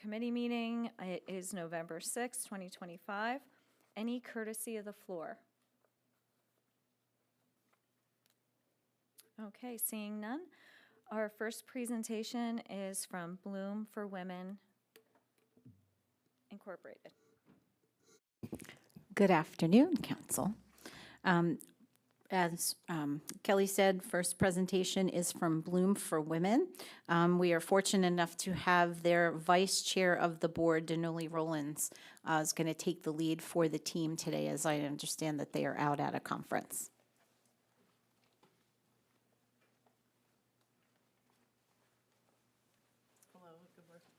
committee meeting. It is November 6th, 2025. Any courtesy of the floor? Okay, seeing none. Our first presentation is from Bloom for Women Incorporated. Good afternoon, Council. As Kelly said, first presentation is from Bloom for Women. We are fortunate enough to have their Vice Chair of the Board, Denoli Rollins, is going to take the lead for the team today, as I understand that they are out at a conference. Hello,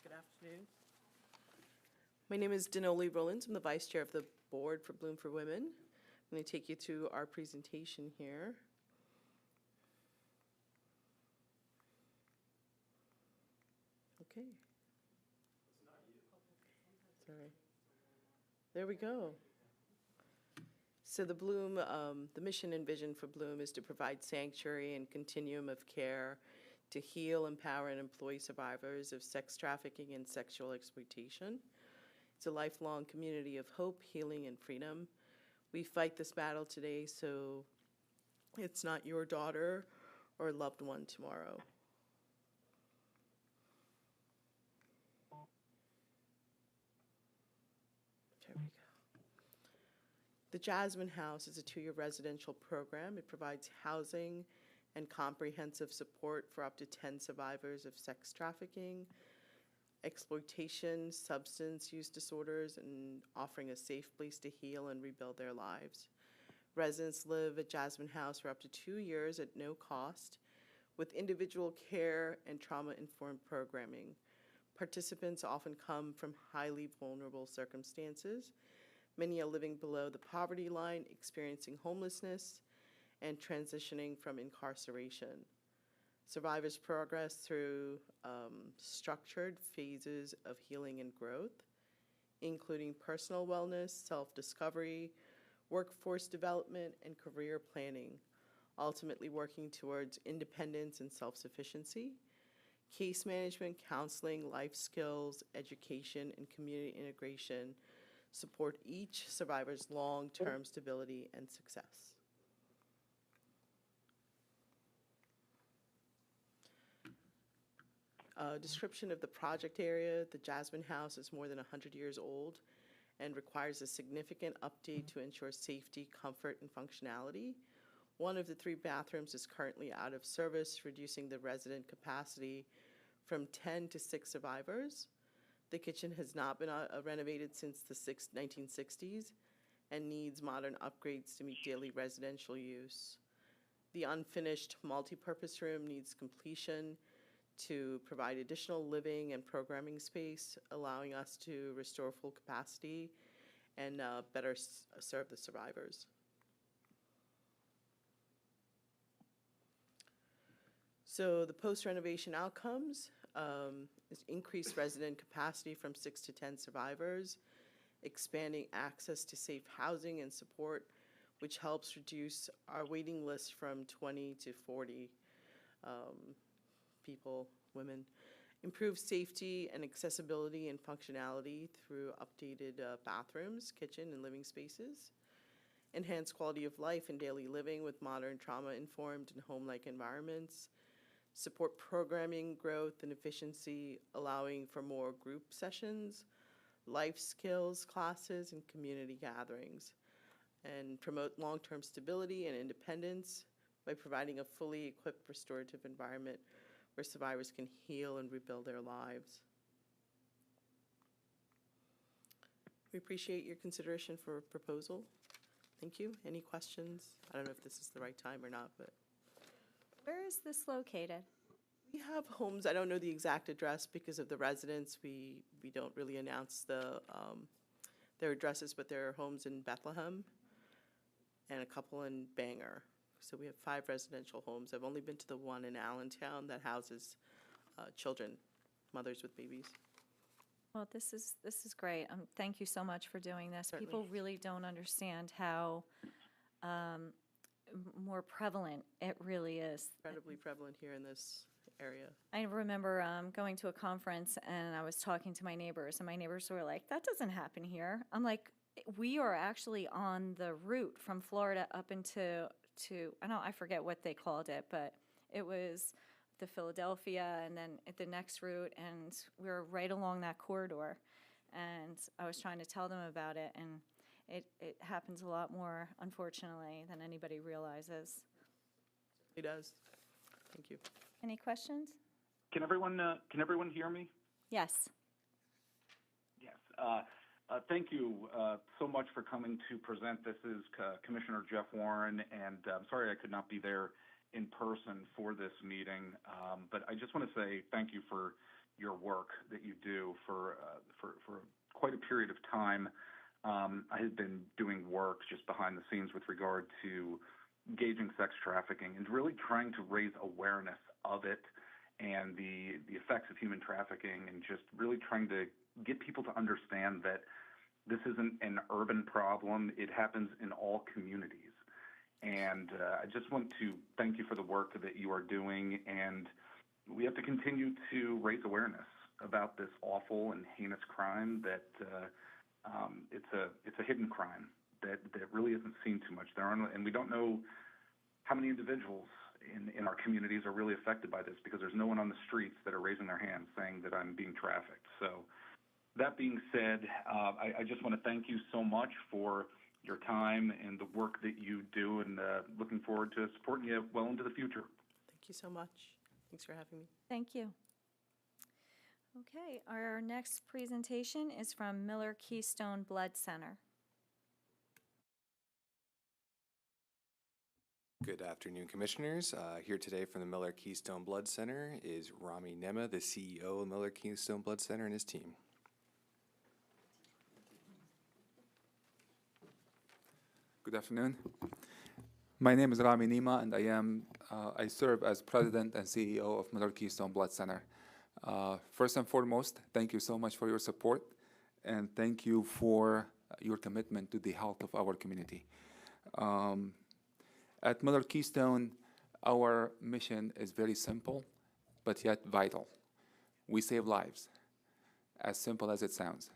good afternoon. My name is Denoli Rollins. I'm the Vice Chair of the Board for Bloom for Women. I'm going to take you through our presentation here. Okay. Sorry. There we go. So the Bloom, the mission and vision for Bloom is to provide sanctuary and continuum of care to heal, empower, and employ survivors of sex trafficking and sexual exploitation. It's a lifelong community of hope, healing, and freedom. We fight this battle today so it's not your daughter or loved one tomorrow. There we go. The Jasmine House is a 2-year residential program. It provides housing and comprehensive support for up to 10 survivors of sex trafficking, exploitation, substance use disorders, and offering a safe place to heal and rebuild their lives. Residents live at Jasmine House for up to 2 years at no cost, with individual care and trauma-informed programming. Participants often come from highly vulnerable circumstances. Many are living below the poverty line, experiencing homelessness, and transitioning from incarceration. Survivors progress through structured phases of healing and growth, including personal wellness, self-discovery, workforce development, and career planning, ultimately working towards independence and self-sufficiency. Case management, counseling, life skills, education, and community integration support each survivor's long-term stability and success. Description of the project area. The Jasmine House is more than 100 years old and requires a significant update to ensure safety, comfort, and functionality. One of the 3 bathrooms is currently out of service, reducing the resident capacity from 10 to 6 survivors. The kitchen has not been renovated since the 1960s and needs modern upgrades to meet daily residential use. The unfinished multipurpose room needs completion to provide additional living and programming space, allowing us to restore full capacity and better serve the survivors. So the post-renovation outcomes is increased resident capacity from 6 to 10 survivors, expanding access to safe housing and support, which helps reduce our waiting list from 20 to 40 people, women. Improve safety and accessibility and functionality through updated bathrooms, kitchen, and living spaces. Enhance quality of life and daily living with modern trauma-informed and home-like environments. Support programming growth and efficiency, allowing for more group sessions, life skills classes, and community gatherings. And promote long-term stability and independence by providing a fully equipped restorative environment where survivors can heal and rebuild their lives. We appreciate your consideration for a proposal. Thank you. Any questions? I don't know if this is the right time or not, but. Where is this located? We have homes, I don't know the exact address because of the residents. We don't really announce their addresses, but there are homes in Bethlehem and a couple in Bangor. So we have 5 residential homes. I've only been to the one in Allentown that houses children, mothers with babies. Well, this is great. Thank you so much for doing this. Certainly. People really don't understand how more prevalent it really is. Incredibly prevalent here in this area. I remember going to a conference and I was talking to my neighbors, and my neighbors were like, that doesn't happen here. I'm like, we are actually on the route from Florida up into, I forget what they called it, but it was the Philadelphia and then the next route, and we were right along that corridor. And I was trying to tell them about it, and it happens a lot more, unfortunately, than anybody realizes. It does. Thank you. Any questions? Can everyone hear me? Yes. Yes. Thank you so much for coming to present. This is Commissioner Jeff Warren, and I'm sorry I could not be there in person for this meeting, but I just want to say thank you for your work that you do for quite a period of time. I have been doing work just behind the scenes with regard to gauging sex trafficking and really trying to raise awareness of it and the effects of human trafficking, and just really trying to get people to understand that this isn't an urban problem. It happens in all communities. And I just want to thank you for the work that you are doing, and we have to continue to raise awareness about this awful and heinous crime that it's a hidden crime that really isn't seen too much there, and we don't know how many individuals in our communities are really affected by this, because there's no one on the streets that are raising their hands saying that I'm being trafficked. So that being said, I just want to thank you so much for your time and the work that you do, and looking forward to supporting you well into the future. Thank you so much. Thanks for having me. Thank you. Okay, our next presentation is from Miller Keystone Blood Center. Good afternoon, Commissioners. Here today from the Miller Keystone Blood Center is Rami Nema, the CEO of Miller Keystone Blood Center, and his team. Good afternoon. My name is Rami Nema, and I serve as President and CEO of Miller Keystone Blood Center. First and foremost, thank you so much for your support, and thank you for your commitment to the health of our community. At Miller Keystone, our mission is very simple, but yet vital. We save lives, as simple as it sounds.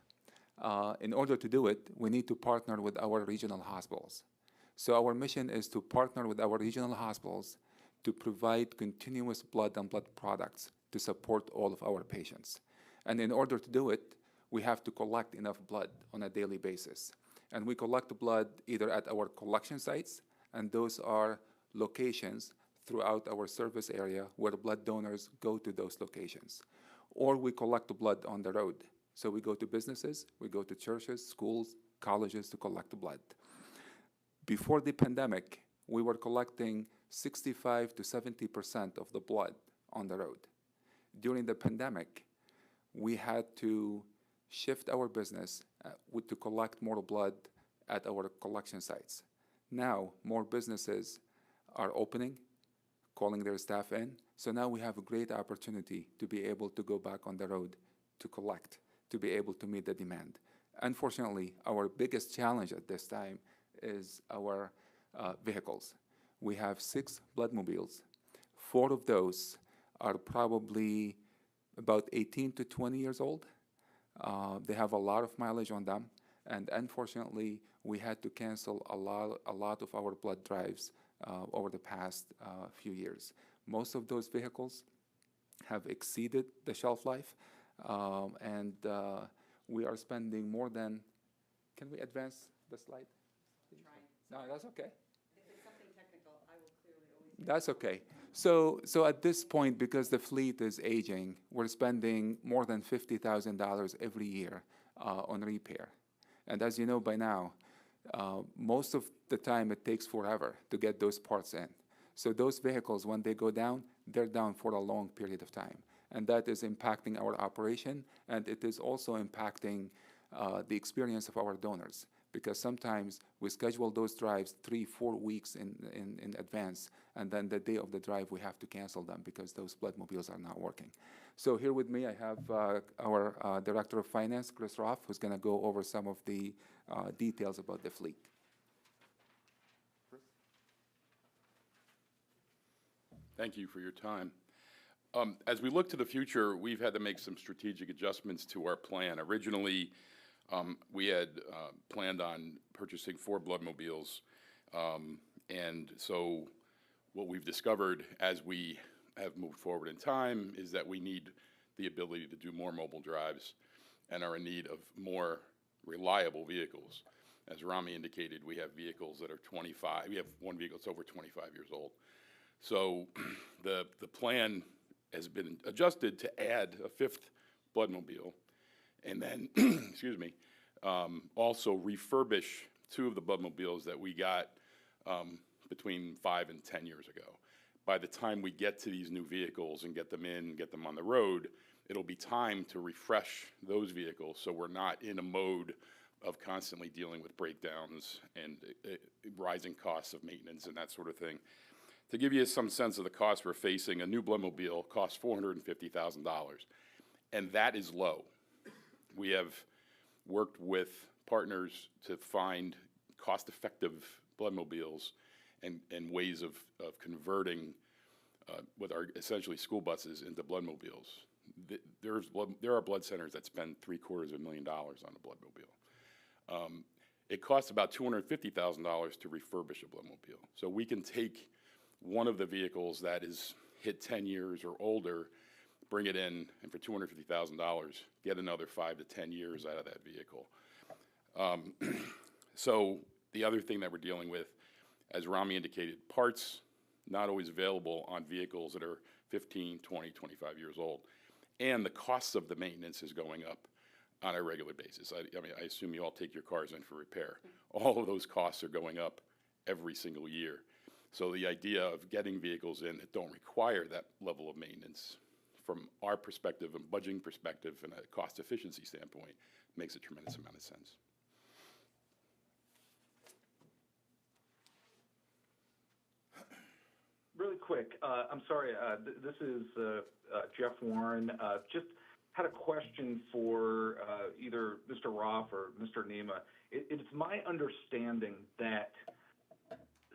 In order to do it, we need to partner with our regional hospitals. So our mission is to partner with our regional hospitals to provide continuous blood and blood products to support all of our patients. And in order to do it, we have to collect enough blood on a daily basis. And we collect the blood either at our collection sites, and those are locations throughout our service area where blood donors go to those locations. Or we collect the blood on the road. So we go to businesses, we go to churches, schools, colleges to collect the blood. Before the pandemic, we were collecting 65 to 70% of the blood on the road. During the pandemic, we had to shift our business to collect more blood at our collection sites. Now, more businesses are opening, calling their staff in. So now we have a great opportunity to be able to go back on the road to collect, to be able to meet the demand. Unfortunately, our biggest challenge at this time is our vehicles. We have 6 bloodmobiles. 4 of those are probably about 18 to 20 years old. They have a lot of mileage on them. And unfortunately, we had to cancel a lot of our blood drives over the past few years. Most of those vehicles have exceeded the shelf life, and we are spending more than, can we advance the slide? No, that's okay. If it's something technical, I will clearly always. That's okay. So at this point, because the fleet is aging, we're spending more than $50,000 every year on repair. And as you know by now, most of the time it takes forever to get those parts in. So those vehicles, when they go down, they're down for a long period of time. And that is impacting our operation, and it is also impacting the experience of our donors. Because sometimes we schedule those drives 3-4 weeks in advance, and then the day of the drive we have to cancel them because those bloodmobiles are not working. So here with me I have our Director of Finance, Chris Roth, who's going to go over some of the details about the fleet. Thank you for your time. As we look to the future, we've had to make some strategic adjustments to our plan. Originally, we had planned on purchasing 4 Bloodmobiles. And so what we've discovered as we have moved forward in time is that we need the ability to do more mobile drives and are in need of more reliable vehicles. As Rami indicated, we have vehicles that are 25, we have one vehicle that's over 25 years old. So the plan has been adjusted to add a 5th Bloodmobile and then, excuse me, also refurbish 2 of the Bloodmobiles that we got between 5 and 10 years ago. By the time we get to these new vehicles and get them in, get them on the road, it'll be time to refresh those vehicles so we're not in a mode of constantly dealing with breakdowns and rising costs of maintenance and that sort of thing. To give you some sense of the cost we're facing, a new Bloodmobile costs $450,000, and that is low. We have worked with partners to find cost-effective Bloodmobiles and ways of converting what are essentially school buses into Bloodmobiles. There are blood centers that spend $750,000 on a Bloodmobile. It costs about $250,000 to refurbish a Bloodmobile. So we can take one of the vehicles that is hit 10 years or older, bring it in, and for $250,000, get another 5 to 10 years out of that vehicle. So the other thing that we're dealing with, as Rami indicated, parts not always available on vehicles that are 15, 20, 25 years old. And the costs of the maintenance is going up on a regular basis. I mean, I assume you all take your cars in for repair. All of those costs are going up every single year. So the idea of getting vehicles in that don't require that level of maintenance, from our perspective and budgeting perspective and a cost efficiency standpoint, makes a tremendous amount of sense. Really quick, I'm sorry, this is Jeff Warren. Just had a question for either Mr. Roth or Mr. Nema. It's my understanding that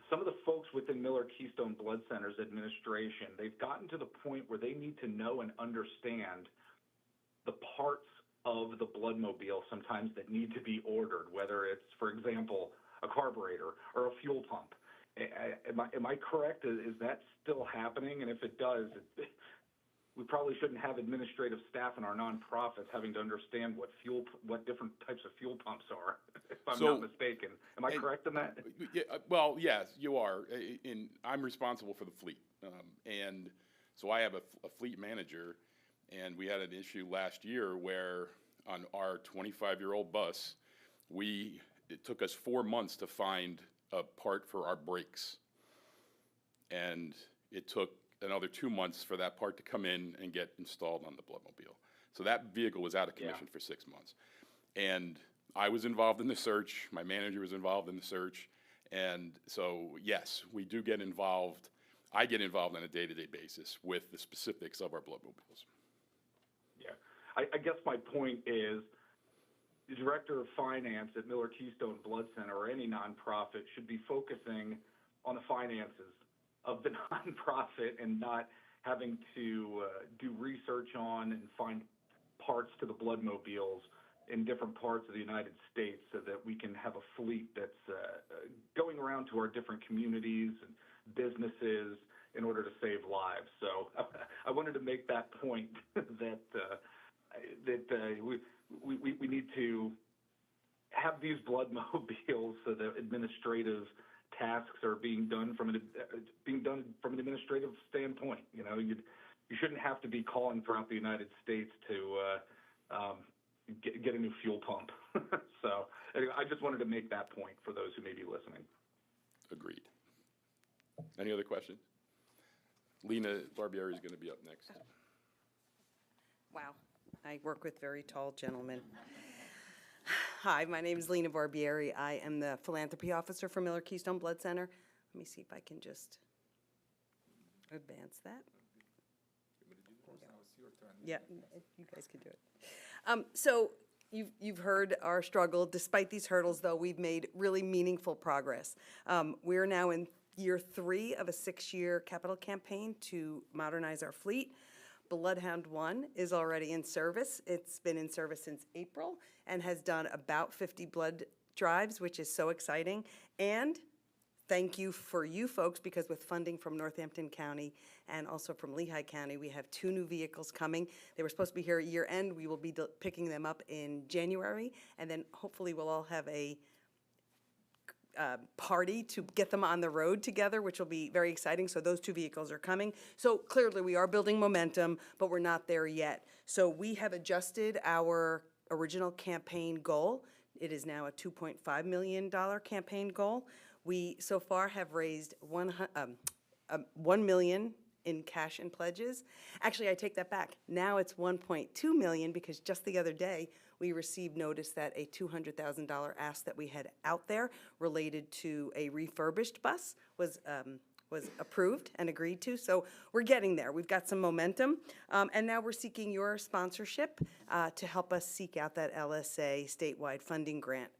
some of the folks within Miller Keystone Blood Center's administration, they've gotten to the point where they need to know and understand the parts of the Bloodmobile sometimes that need to be ordered, whether it's, for example, a carburetor or a fuel pump. Am I correct? Is that still happening? And if it does, we probably shouldn't have administrative staff in our nonprofits having to understand what different types of fuel pumps are, if I'm not mistaken. Am I correct in that? Well, yes, you are. I'm responsible for the fleet. And so I have a fleet manager, and we had an issue last year where on our 25-year-old bus, it took us 4 months to find a part for our brakes. And it took another 2 months for that part to come in and get installed on the Bloodmobile. So that vehicle was out of commission for 6 months. And I was involved in the search, my manager was involved in the search, and so yes, we do get involved. I get involved on a day-to-day basis with the specifics of our Bloodmobiles. Yeah, I guess my point is, the director of finance at Miller Keystone Blood Center or any nonprofit should be focusing on the finances of the nonprofit and not having to do research on and find parts to the Bloodmobiles in different parts of the United States so that we can have a fleet that's going around to our different communities and businesses in order to save lives. So I wanted to make that point that we need to have these Bloodmobiles so that administrative tasks are being done from an administrative standpoint. You know, you shouldn't have to be calling throughout the United States to get a new fuel pump. So anyway, I just wanted to make that point for those who may be listening. Agreed. Any other questions? Lena Barbieri is going to be up next. Wow, I work with very tall gentlemen. Hi, my name is Lena Barbieri. I am the philanthropy officer for Miller Keystone Blood Center. Let me see if I can just advance that. Yeah, you guys can do it. So you've heard our struggle. Despite these hurdles, though, we've made really meaningful progress. We're now in year 3 of a 6-year capital campaign to modernize our fleet. Bloodhound 1 is already in service. It's been in service since April and has done about 50 blood drives, which is so exciting. And thank you for you folks, because with funding from Northampton County and also from Lehigh County, we have 2 new vehicles coming. They were supposed to be here at year end. We will be picking them up in January, and then hopefully we'll all have a party to get them on the road together, which will be very exciting. So those 2 vehicles are coming. So clearly we are building momentum, but we're not there yet. So we have adjusted our original campaign goal. It is now a $2.5 million campaign goal. We so far have raised $1 million in cash and pledges. Actually, I take that back. Now it's $1.2 million, because just the other day, we received notice that a $200,000 ask that we had out there related to a refurbished bus was approved and agreed to. So we're getting there. We've got some momentum. And now we're seeking your sponsorship to help us seek out that LSA statewide funding grant.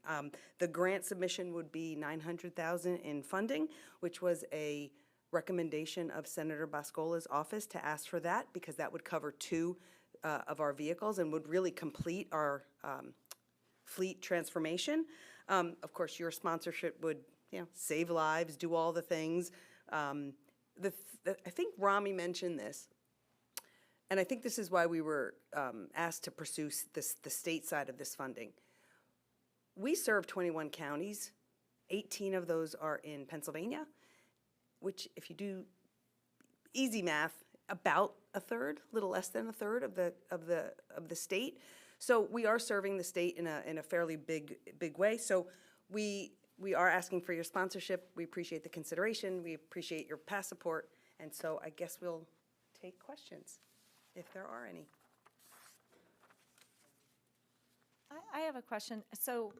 The grant submission would be $900,000 in funding, which was a recommendation of Senator Boscola's office to ask for that, because that would cover 2 of our vehicles and would really complete our fleet transformation. Of course, your sponsorship would, save lives, do all the things. I think Rami mentioned this, and I think this is why we were asked to pursue the state side of this funding. We serve 21 counties. 18 of those are in Pennsylvania, which, if you do easy math, about a third, a little less than a third of the state. So we are serving the state in a fairly big way. So we are asking for your sponsorship. We appreciate the consideration. We appreciate your past support. And so I guess we'll take questions, if there are any. I have a question. So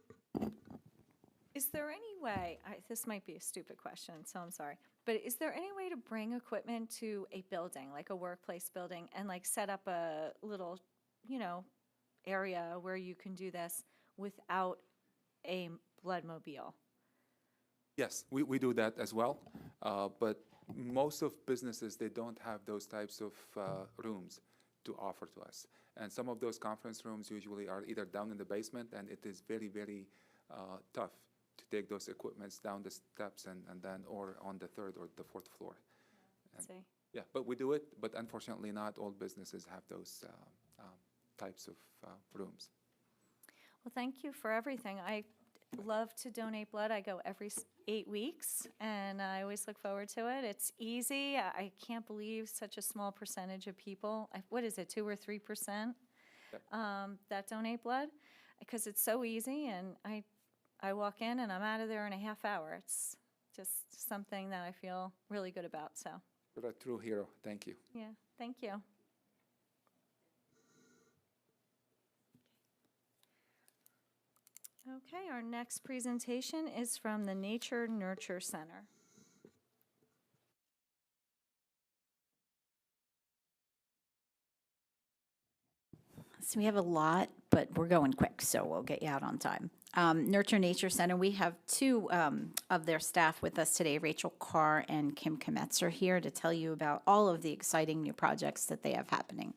is there any way, this might be a stupid question, so I'm sorry, but is there any way to bring equipment to a building, like a workplace building, and like set up a little, area where you can do this without a bloodmobile? Yes, we do that as well, but most of businesses, they don't have those types of rooms to offer to us. And some of those conference rooms usually are either down in the basement, and it is very, very tough to take those equipments down the steps and then, or on the 3rd or the 4th floor. And See? yeah, but we do it, but unfortunately not all businesses have those types of rooms. Well, thank you for everything. I love to donate blood. I go every 8 weeks, and I always look forward to it. It's easy. I can't believe such a small percentage of people, what is it, 2 or 3%, that donate blood? Because it's so easy, and I walk in and I'm out of there in a half hour. It's just something that I feel really good about, so. You're a true hero. Thank you. Yeah, thank you. Okay, our next presentation is from the Nature Nurture Center. So we have a lot, but we're going quick, so we'll get you out on time. Nurture Nature Center, we have 2 of their staff with us today, Rachel Carr and Kim Kometz are here to tell you about all of the exciting new projects that they have happening.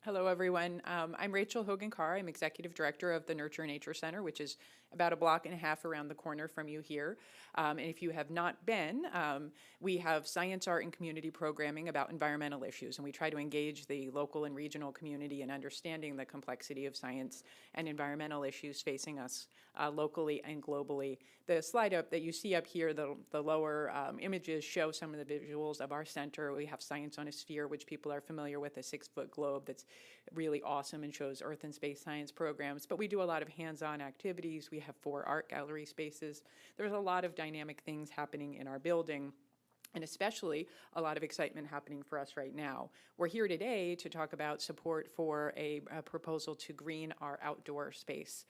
Hello, everyone. I'm Rachel Hogan-Carr. I'm Executive Director of the Nurture Nature Center, which is about a block and a half around the corner from you here. And if you have not been, we have science, art, and community programming about environmental issues, and we try to engage the local and regional community in understanding the complexity of science and environmental issues facing us locally and globally. The slide up that you see up here, the lower images show some of the visuals of our center. We have Science on a Sphere, which people are familiar with, a 6-foot globe that's really awesome and shows earth and space science programs. But we do a lot of hands-on activities. We have 4 art gallery spaces. There's a lot of dynamic things happening in our building, and especially a lot of excitement happening for us right now. We're here today to talk about support for a proposal to green our outdoor space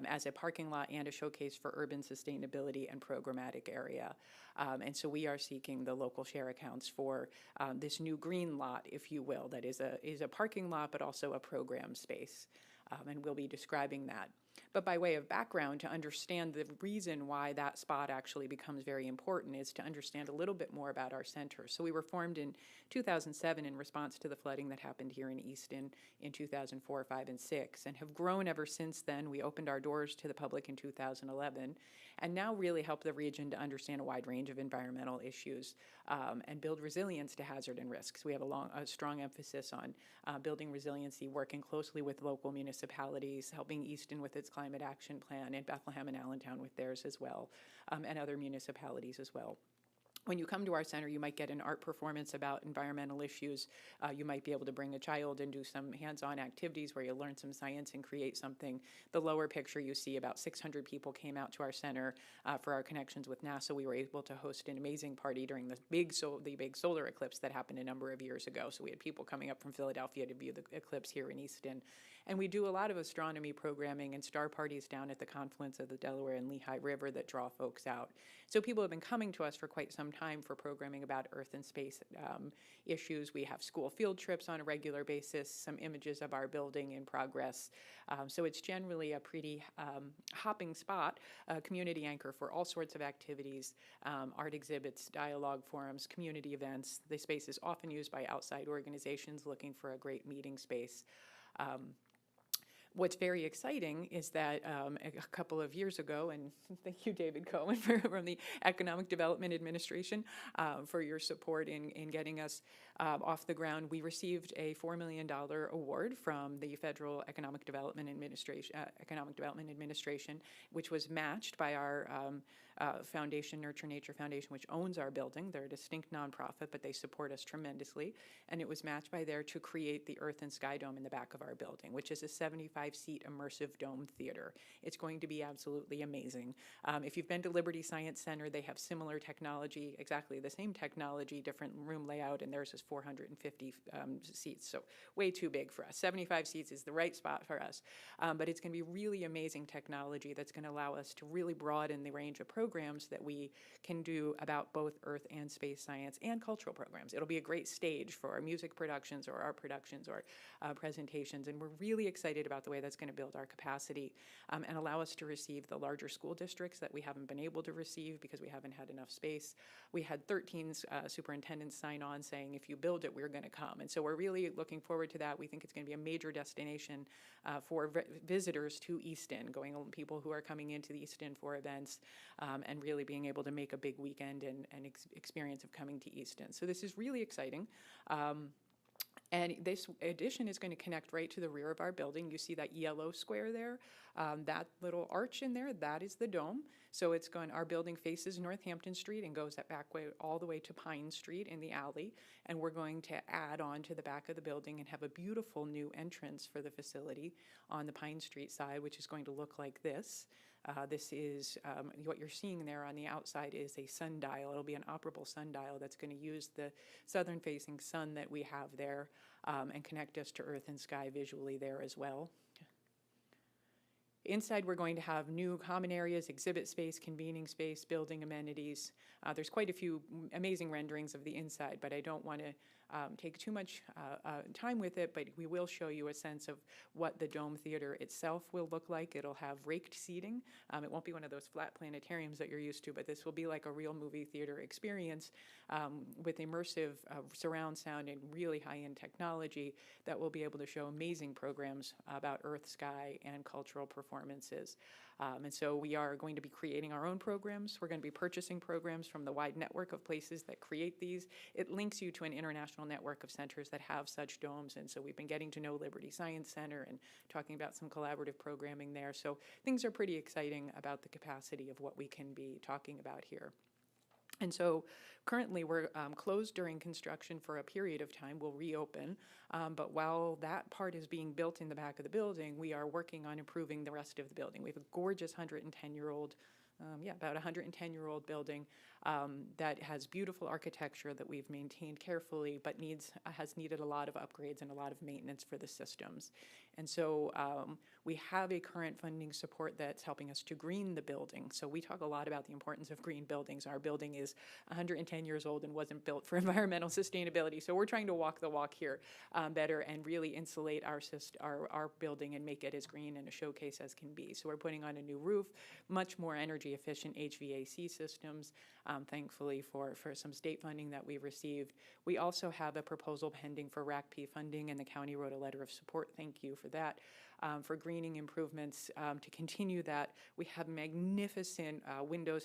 as a parking lot and a showcase for urban sustainability and programmatic area. And so we are seeking the local share accounts for this new green lot, if you will, that is a parking lot, but also a program space. And we'll be describing that. But by way of background, to understand the reason why that spot actually becomes very important is to understand a little bit more about our center. So we were formed in 2007 in response to the flooding that happened here in Easton in 2004, 5, and 6, and have grown ever since then. We opened our doors to the public in 2011, and now really help the region to understand a wide range of environmental issues and build resilience to hazard and risks. We have a strong emphasis on building resiliency, working closely with local municipalities, helping Easton with its climate action plan, and Bethlehem and Allentown with theirs as well, and other municipalities as well. When you come to our center, you might get an art performance about environmental issues. You might be able to bring a child and do some hands-on activities where you learn some science and create something. The lower picture you see, about 600 people came out to our center for our connections with NASA. We were able to host an amazing party during the big solar eclipse that happened a number of years ago. So we had people coming up from Philadelphia to view the eclipse here in Easton. And we do a lot of astronomy programming and star parties down at the confluence of the Delaware and Lehigh River that draw folks out. So people have been coming to us for quite some time for programming about Earth and space issues. We have school field trips on a regular basis, some images of our building in progress. So it's generally a pretty hopping spot, a community anchor for all sorts of activities, art exhibits, dialogue forums, community events. The space is often used by outside organizations looking for a great meeting space. What's very exciting is that a couple of years ago, and thank you, David Cohen, from the Economic Development Administration for your support in getting us off the ground. We received a $4 million award from the Federal Economic Development Administration, which was matched by our foundation, Nurture Nature Foundation, which owns our building. They're a distinct nonprofit, but they support us tremendously. And it was matched by there to create the Earth and Sky Dome in the back of our building, which is a 75-seat immersive dome theater. It's going to be absolutely amazing. If you've been to Liberty Science Center, they have similar technology, exactly the same technology, different room layout, and theirs is 450 seats, so way too big for us. 75 seats is the right spot for us, but it's going to be really amazing technology that's going to allow us to really broaden the range of programs that we can do about both Earth and space science and cultural programs. It'll be a great stage for our music productions or art productions or presentations, and we're really excited about the way that's going to build our capacity and allow us to receive the larger school districts that we haven't been able to receive because we haven't had enough space. We had 13 superintendents sign on saying, if you build it, we're going to come. And so we're really looking forward to that. We think it's going to be a major destination for visitors to Easton, people who are coming into the Easton for events and really being able to make a big weekend and experience of coming to Easton. So this is really exciting. And this addition is going to connect right to the rear of our building. You see that yellow square there? That little arch in there, that is the dome. So our building faces Northampton Street and goes that back way all the way to Pine Street in the alley. And we're going to add on to the back of the building and have a beautiful new entrance for the facility on the Pine Street side, which is going to look like this. This is, what you're seeing there on the outside is a sundial. It'll be an operable sundial that's going to use the southern-facing sun that we have there and connect us to Earth and sky visually there as well. Inside, we're going to have new common areas, exhibit space, convening space, building amenities. There's quite a few amazing renderings of the inside, but I don't want to take too much time with it, but we will show you a sense of what the Dome Theater itself will look like. It'll have raked seating. It won't be one of those flat planetariums that you're used to, but this will be like a real movie theater experience with immersive surround sound and really high-end technology that will be able to show amazing programs about Earth, sky, and cultural performances. And so we are going to be creating our own programs. We're going to be purchasing programs from the wide network of places that create these. It links you to an international network of centers that have such domes. And so we've been getting to know Liberty Science Center and talking about some collaborative programming there. So things are pretty exciting about the capacity of what we can be talking about here. And so currently we're closed during construction for a period of time. We'll reopen. But while that part is being built in the back of the building, we are working on improving the rest of the building. We have a gorgeous 110-year-old about 110-year-old building that has beautiful architecture that we've maintained carefully, but has needed a lot of upgrades and a lot of maintenance for the systems. And so we have a current funding support that's helping us to green the building. So we talk a lot about the importance of green buildings. Our building is 110 years old and wasn't built for environmental sustainability. So we're trying to walk the walk here better and really insulate our building and make it as green and a showcase as can be. So we're putting on a new roof, much more energy efficient HVAC systems, thankfully for some state funding that we received. We also have a proposal pending for RACP funding, and the county wrote a letter of support. Thank you for that. For greening improvements, to continue that, we have magnificent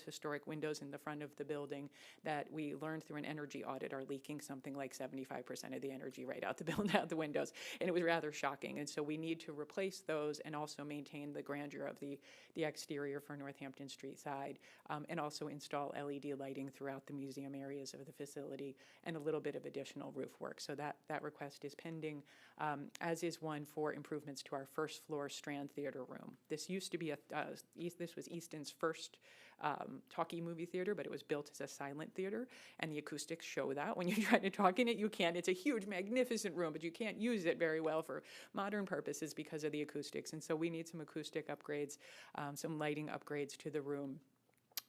historic windows in the front of the building that we learned through an energy audit are leaking something like 75% of the energy right out the windows, and it was rather shocking. And so we need to replace those and also maintain the grandeur of the exterior for Northampton Street side, and also install LED lighting throughout the museum areas of the facility and a little bit of additional roof work. So that request is pending, as is one for improvements to our first floor Strand Theater room. This used to be this was Easton's first talkie movie theater, but it was built as a silent theater, and the acoustics show that. When you try to talk in it, you can't. It's a huge, magnificent room, but you can't use it very well for modern purposes because of the acoustics. And so we need some acoustic upgrades, some lighting upgrades to the room.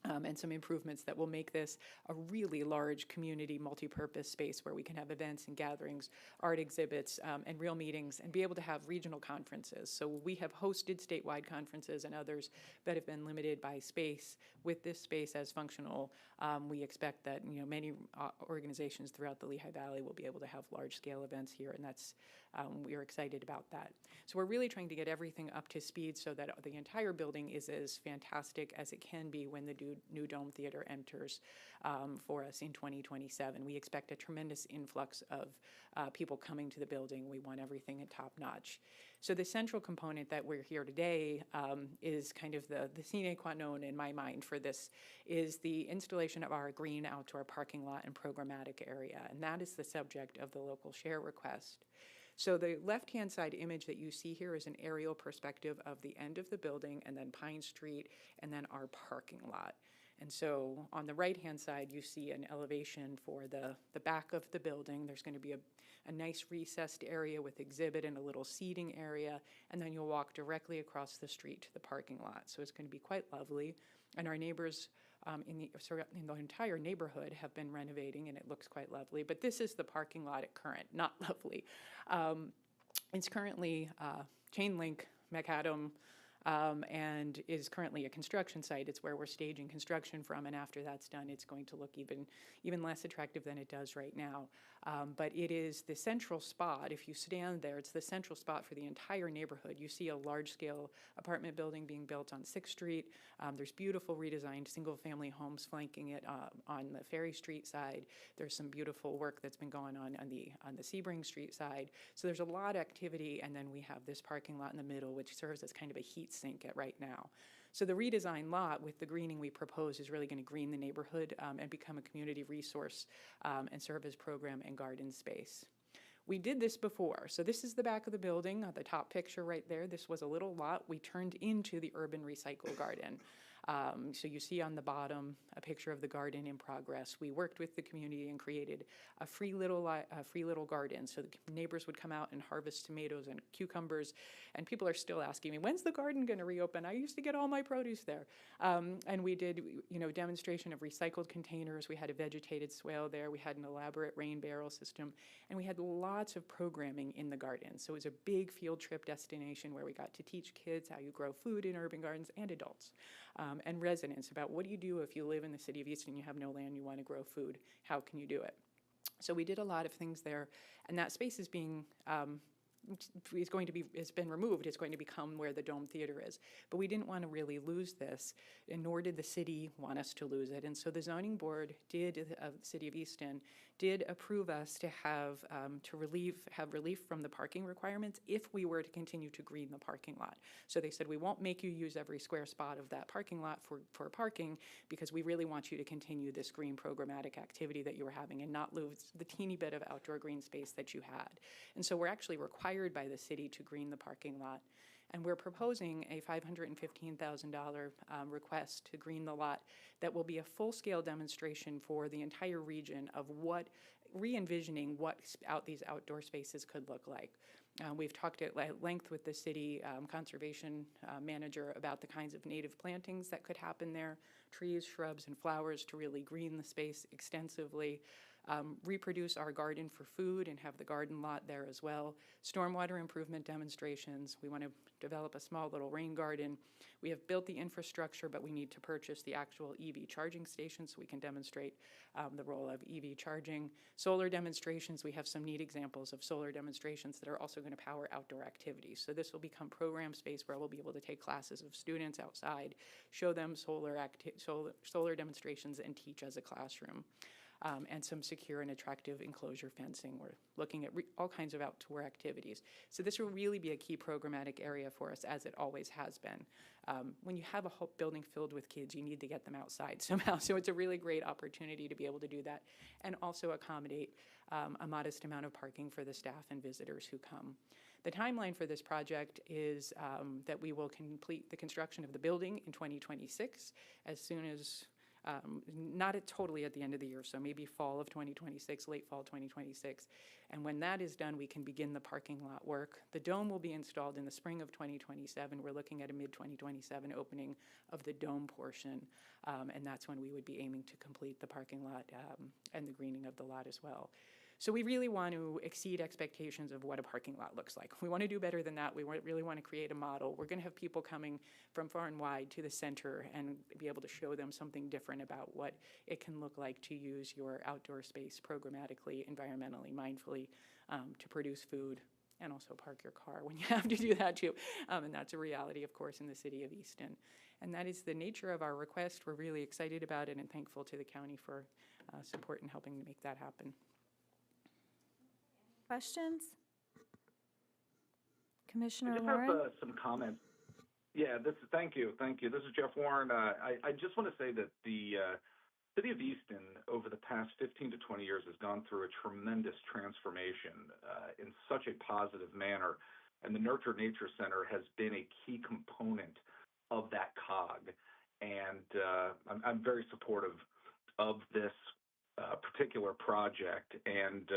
And some improvements that will make this a really large community multi-purpose space where we can have events and gatherings, art exhibits, and real meetings, and be able to have regional conferences. So we have hosted statewide conferences and others that have been limited by space. With this space as functional, we expect that many organizations throughout the Lehigh Valley will be able to have large-scale events here, and that's we are excited about that. So we're really trying to get everything up to speed so that the entire building is as fantastic as it can be when the new Dome Theater enters for us in 2027. We expect a tremendous influx of people coming to the building. We want everything at top notch. So the central component that we're here today is kind of the sine qua non in my mind for this, is the installation of our green outdoor parking lot and programmatic area, and that is the subject of the local share request. So the left-hand side image that you see here is an aerial perspective of the end of the building and then Pine Street and then our parking lot. And so on the right-hand side, you see an elevation for the back of the building. There's going to be a nice recessed area with exhibit and a little seating area, and then you'll walk directly across the street to the parking lot. So it's going to be quite lovely. And our neighbors in the entire neighborhood have been renovating, and it looks quite lovely. But this is the parking lot at current, not lovely. It's currently chain link macadam, and is currently a construction site. It's where we're staging construction from, and after that's done, it's going to look even less attractive than it does right now. But it is the central spot. If you stand there, it's the central spot for the entire neighborhood. You see a large-scale apartment building being built on 6th Street. There's beautiful redesigned single-family homes flanking it on the Ferry Street side. There's some beautiful work that's been going on the Sebring Street side. So there's a lot of activity, and then we have this parking lot in the middle, which serves as kind of a heat sink at right now. So the redesigned lot with the greening we propose is really going to green the neighborhood and become a community resource and serve as program and garden space. We did this before. So this is the back of the building, the top picture right there. This was a little lot we turned into the urban recycle garden. So you see on the bottom a picture of the garden in progress. We worked with the community and created a free little garden. So the neighbors would come out and harvest tomatoes and cucumbers, and people are still asking me, when's the garden going to reopen? I used to get all my produce there. And we did, demonstration of recycled containers. We had a vegetated swale there. We had an elaborate rain barrel system, and we had lots of programming in the garden. So it was a big field trip destination where we got to teach kids how you grow food in urban gardens, and adults. And residents about what do you do if you live in the city of Easton, you have no land, you want to grow food, how can you do it? So we did a lot of things there, and that space is being it's been removed. It's going to become where the Dome Theater is. But we didn't want to really lose this, and nor did the city want us to lose it. And so the zoning board the city of Easton did approve us to have relief from the parking requirements if we were to continue to green the parking lot. So they said, we won't make you use every square spot of that parking lot for parking, because we really want you to continue this green programmatic activity that you were having and not lose the teeny bit of outdoor green space that you had. And so we're actually required by the city to green the parking lot. And we're proposing a $515,000 request to green the lot that will be a full-scale demonstration for the entire region of what, re-envisioning what these outdoor spaces could look like. We've talked at length with the city conservation manager about the kinds of native plantings that could happen there, trees, shrubs, and flowers to really green the space extensively. Reproduce our garden for food and have the garden lot there as well. Stormwater improvement demonstrations. We want to develop a small little rain garden. We have built the infrastructure, but we need to purchase the actual EV charging station so we can demonstrate the role of EV charging. Solar demonstrations. We have some neat examples of solar demonstrations that are also going to power outdoor activities. So this will become program space where we'll be able to take classes of students outside, show them solar demonstrations, and teach as a classroom. And some secure and attractive enclosure fencing. We're looking at all kinds of outdoor activities. So this will really be a key programmatic area for us, as it always has been. When you have a whole building filled with kids, you need to get them outside somehow. So it's a really great opportunity to be able to do that and also accommodate a modest amount of parking for the staff and visitors who come. The timeline for this project is that we will complete the construction of the building in 2026, as soon as not totally at the end of the year, so maybe fall of 2026, late fall 2026. And when that is done, we can begin the parking lot work. The dome will be installed in the spring of 2027. We're looking at a mid-2027 opening of the dome portion, and that's when we would be aiming to complete the parking lot and the greening of the lot as well. So we really want to exceed expectations of what a parking lot looks like. We want to do better than that. We really want to create a model. We're going to have people coming from far and wide to the center and be able to show them something different about what it can look like to use your outdoor space programmatically, environmentally, mindfully, to produce food and also park your car when you have to do that too. And that's a reality, of course, in the city of Easton. And that is the nature of our request. We're really excited about it and thankful to the county for support in helping to make that happen. Questions? Commissioner I just Warren? have some comments. Yeah, thank you. This is Jeff Warren. I just want to say that the city of Easton over the past 15 to 20 years has gone through a tremendous transformation in such a positive manner, and the Nurture Nature Center has been a key component of that cog. And I'm very supportive of this particular project, and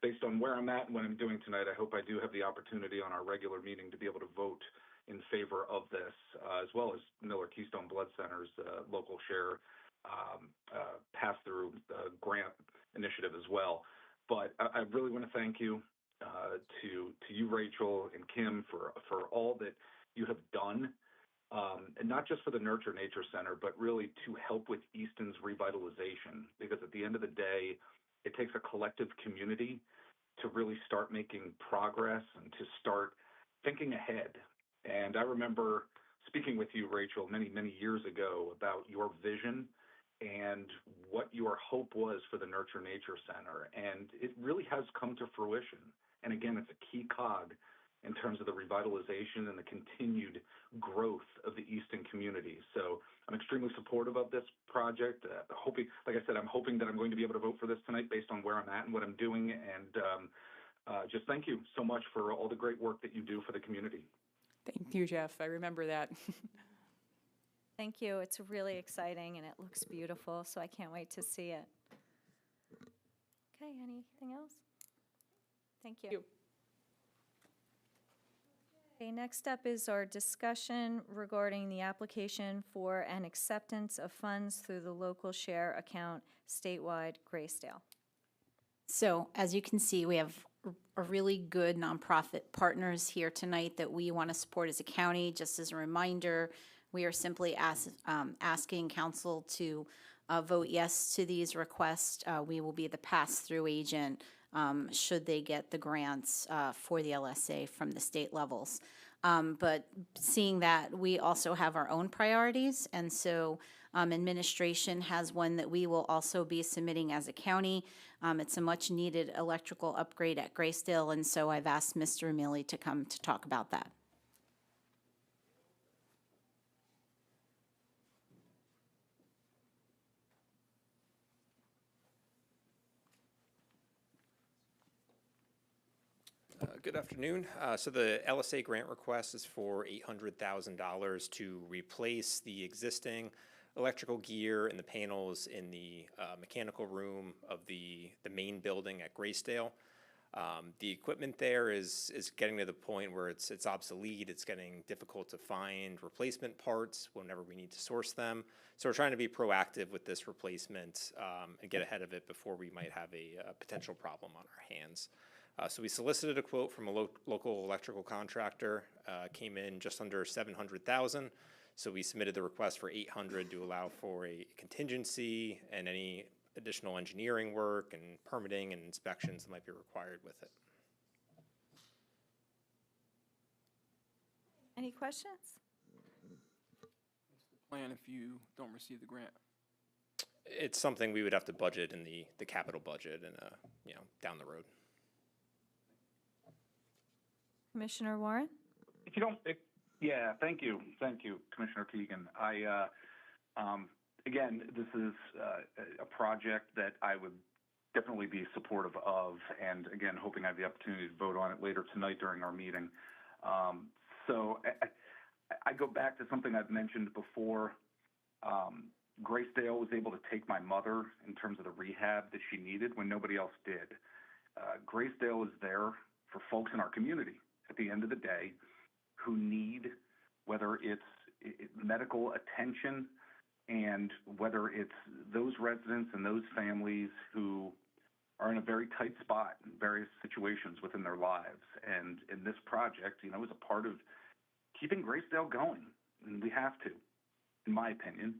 based on where I'm at and what I'm doing tonight, I hope I do have the opportunity on our regular meeting to be able to vote in favor of this, as well as Miller Keystone Blood Center's local share pass-through grant initiative as well. But I really want to thank you to you, Rachel, and Kim for all that you have done. And not just for the Nurture Nature Center, but really to help with Easton's revitalization. Because at the end of the day, it takes a collective community to really start making progress and to start thinking ahead. And I remember speaking with you, Rachel, many, many years ago about your vision and what your hope was for the Nurture Nature Center. And it really has come to fruition. And again, it's a key cog in terms of the revitalization and the continued growth of the Easton community. So I'm extremely supportive of this project. Hoping, like I said, I'm hoping that I'm going to be able to vote for this tonight based on where I'm at and what I'm doing. And just thank you so much for all the great work that you do for the community. Thank you, Jeff. I remember that. Thank you. It's really exciting and it looks beautiful, so I can't wait to see it. Okay, anything else? Thank you. Thank you. Okay, next up is our discussion regarding the application for an acceptance of funds through the local share account statewide Graysdale. So as you can see, we have a really good nonprofit partners here tonight that we want to support as a county. Just as a reminder, we are simply asking council to vote yes to these requests. We will be the pass-through agent should they get the grants for the LSA from the state levels. But seeing that, we also have our own priorities, and so administration has one that we will also be submitting as a county. It's a much-needed electrical upgrade at Graysdale, and so I've asked Mr. Emili to come to talk about that. Good afternoon. So the LSA grant request is for $800,000 to replace the existing electrical gear and the panels in the mechanical room of the main building at Graysdale. The equipment there is getting to the point where it's obsolete. It's getting difficult to find replacement parts whenever we need to source them. So we're trying to be proactive with this replacement and get ahead of it before we might have a potential problem on our hands. So we solicited a quote from a local electrical contractor, came in just under $700,000. So we submitted the request for $800 to allow for a contingency and any additional engineering work and permitting and inspections that might be required with it. Any questions? Plan if you don't receive the grant? It's something we would have to budget in the capital budget and down the road. Commissioner Warren? If you don't, yeah, thank you, Commissioner Keegan. Again, this is a project that I would definitely be supportive of, and again, hoping I have the opportunity to vote on it later tonight during our meeting. So I go back to something I've mentioned before. Graysdale was able to take my mother in terms of the rehab that she needed when nobody else did. Graysdale is there for folks in our community at the end of the day who need, whether it's medical attention and whether it's those residents and those families who are in a very tight spot in various situations within their lives. And in this project, is a part of keeping Graysdale going, and we have to, in my opinion.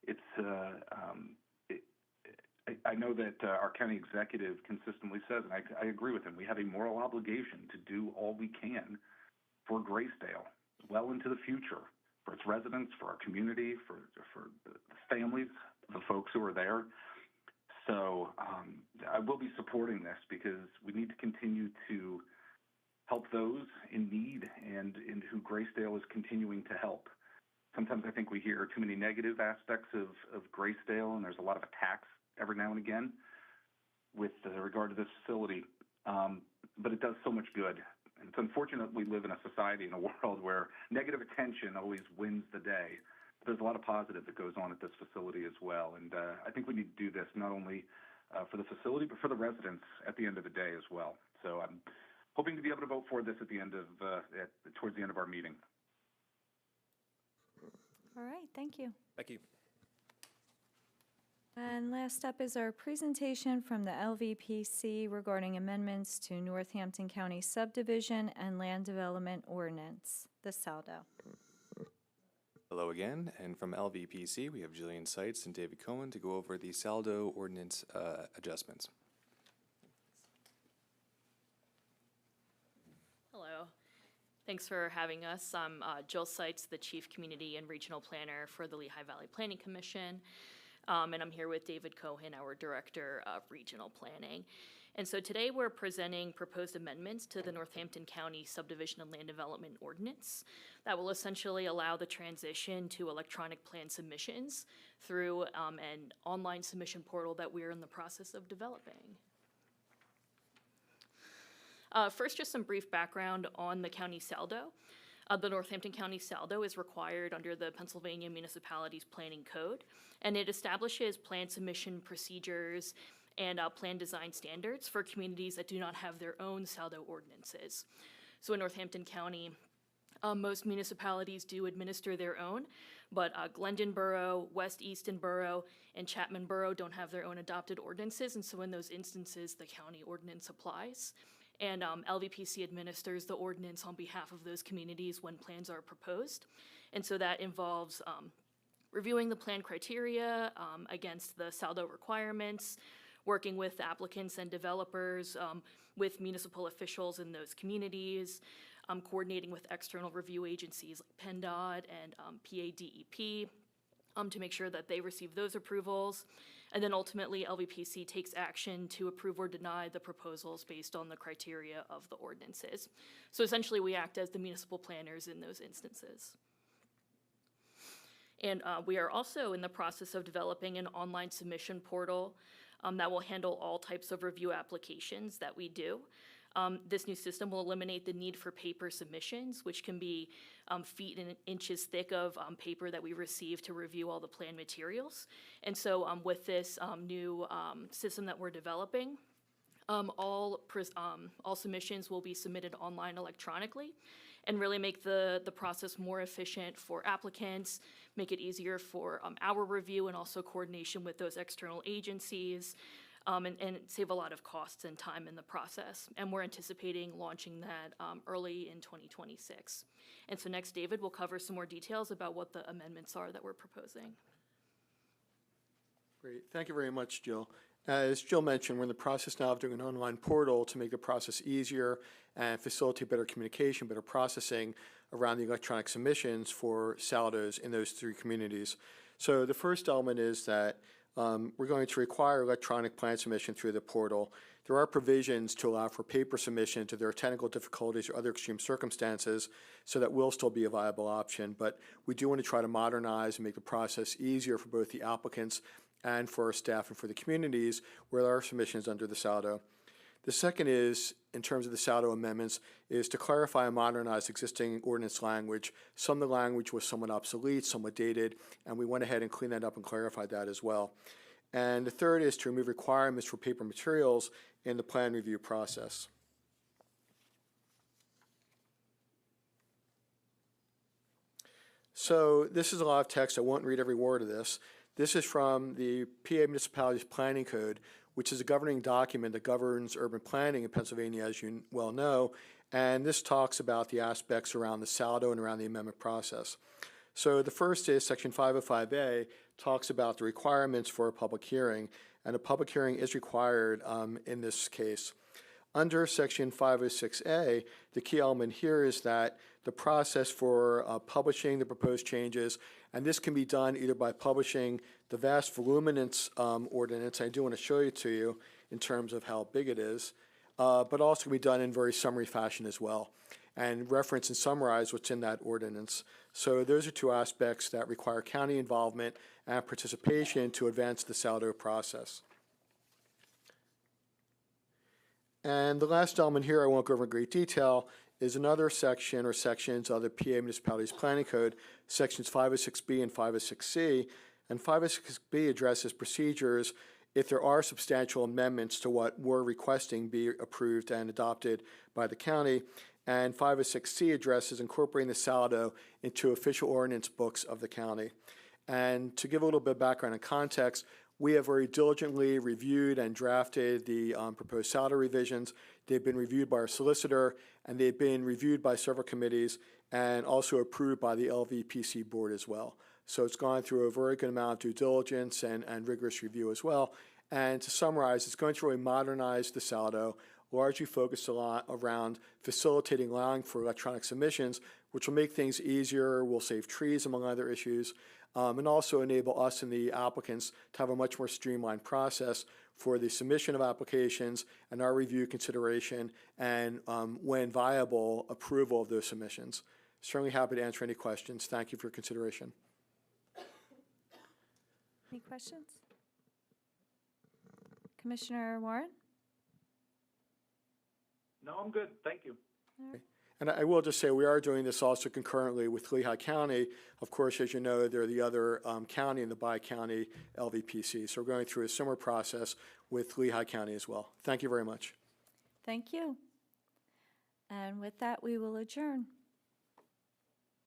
It's I know that our county executive consistently says, and I agree with him, we have a moral obligation to do all we can for Graysdale well into the future, for its residents, for our community, for the families, the folks who are there. So I will be supporting this because we need to continue to help those in need and who Graysdale is continuing to help. Sometimes I think we hear too many negative aspects of Graysdale, and there's a lot of attacks every now and again with regard to this facility. But it does so much good. And it's unfortunate we live in a society, in a world where negative attention always wins the day. But there's a lot of positive that goes on at this facility as well. And I think we need to do this not only for the facility, but for the residents at the end of the day as well. So I'm hoping to be able to vote for this at the end of, towards the end of our meeting. All right, thank you. Thank you. And last up is our presentation from the LVPC regarding amendments to Northampton County subdivision and land development ordinance, the SALDO. Hello again, and from LVPC, we have Jillian Seitz and David Cohen to go over the SALDO ordinance adjustments. Hello. Thanks for having us. I'm Jill Seitz, the Chief Community and Regional Planner for the Lehigh Valley Planning Commission. And I'm here with David Cohen, our Director of Regional Planning. And so today we're presenting proposed amendments to the Northampton County Subdivision and Land Development Ordinance that will essentially allow the transition to electronic plan submissions through an online submission portal that we're in the process of developing. First, just some brief background on the county SALDO. The Northampton County SALDO is required under the Pennsylvania Municipalities Planning Code, and it establishes plan submission procedures and plan design standards for communities that do not have their own SALDO ordinances. So in Northampton County, most municipalities do administer their own, but Glendon Borough, West Easton Borough, and Chapman Borough don't have their own adopted ordinances, and so in those instances, the county ordinance applies. And LVPC administers the ordinance on behalf of those communities when plans are proposed. And so that involves reviewing the plan criteria against the SALDO requirements, working with applicants and developers, with municipal officials in those communities, coordinating with external review agencies like PennDOT and PADEP to make sure that they receive those approvals. And then ultimately, LVPC takes action to approve or deny the proposals based on the criteria of the ordinances. So essentially, we act as the municipal planners in those instances. And we are also in the process of developing an online submission portal that will handle all types of review applications that we do. This new system will eliminate the need for paper submissions, which can be feet and inches thick of paper that we receive to review all the plan materials. And so with this new system that we're developing, all submissions will be submitted online electronically, and really make the process more efficient for applicants, make it easier for our review and also coordination with those external agencies, and save a lot of costs and time in the process. And we're anticipating launching that early in 2026. And so next, David will cover some more details about what the amendments are that we're proposing. Great. Thank you very much, Jill. As Jill mentioned, we're in the process now of doing an online portal to make the process easier and facilitate better communication, better processing around the electronic submissions for saldos in those 3 communities. So the first element is that we're going to require electronic plan submission through the portal. There are provisions to allow for paper submission if there are technical difficulties or other extreme circumstances, so that will still be a viable option. But we do want to try to modernize and make the process easier for both the applicants and for our staff and for the communities where there are submissions under the SALDO. The second is, in terms of the SALDO amendments, is to clarify and modernize existing ordinance language. Some of the language was somewhat obsolete, somewhat dated, and we went ahead and cleaned that up and clarified that as well. And the third is to remove requirements for paper materials in the plan review process. So this is a lot of text. I won't read every word of this. This is from the PA Municipalities Planning Code, which is a governing document that governs urban planning in Pennsylvania, as you well know. And this talks about the aspects around the SALDO and around the amendment process. So the first is Section 505A talks about the requirements for a public hearing, and a public hearing is required in this case. Under Section 506A, the key element here is that the process for publishing the proposed changes, and this can be done either by publishing the vast voluminous ordinance, I do want to show it to you in terms of how big it is, but also can be done in very summary fashion as well, and reference and summarize what's in that ordinance. So those are 2 aspects that require county involvement and participation to advance the SALDO process. And the last element here, I won't go over in great detail, is another section or sections of the PA Municipalities Planning Code, sections 506B and 506C. And 506B addresses procedures if there are substantial amendments to what we're requesting be approved and adopted by the county. And 506C addresses incorporating the SALDO into official ordinance books of the county. And to give a little bit of background and context, we have very diligently reviewed and drafted the proposed SALDO revisions. They've been reviewed by our solicitor, and they've been reviewed by several committees and also approved by the LVPC board as well. So it's gone through a very good amount of due diligence and rigorous review as well. And to summarize, it's going to really modernize the SALDO, largely focused a lot around facilitating, allowing for electronic submissions, which will make things easier, will save trees, among other issues, and also enable us and the applicants to have a much more streamlined process for the submission of applications and our review consideration and, when viable, approval of those submissions. Certainly happy to answer any questions. Thank you for your consideration. Any questions? Commissioner Warren? No, I'm good. Thank you. And I will just say we are doing this also concurrently with Lehigh County. Of course, as you know, they're the other county in the bi-county LVPC. So we're going through a similar process with Lehigh County as well. Thank you very much. Thank you. And with that, we will adjourn.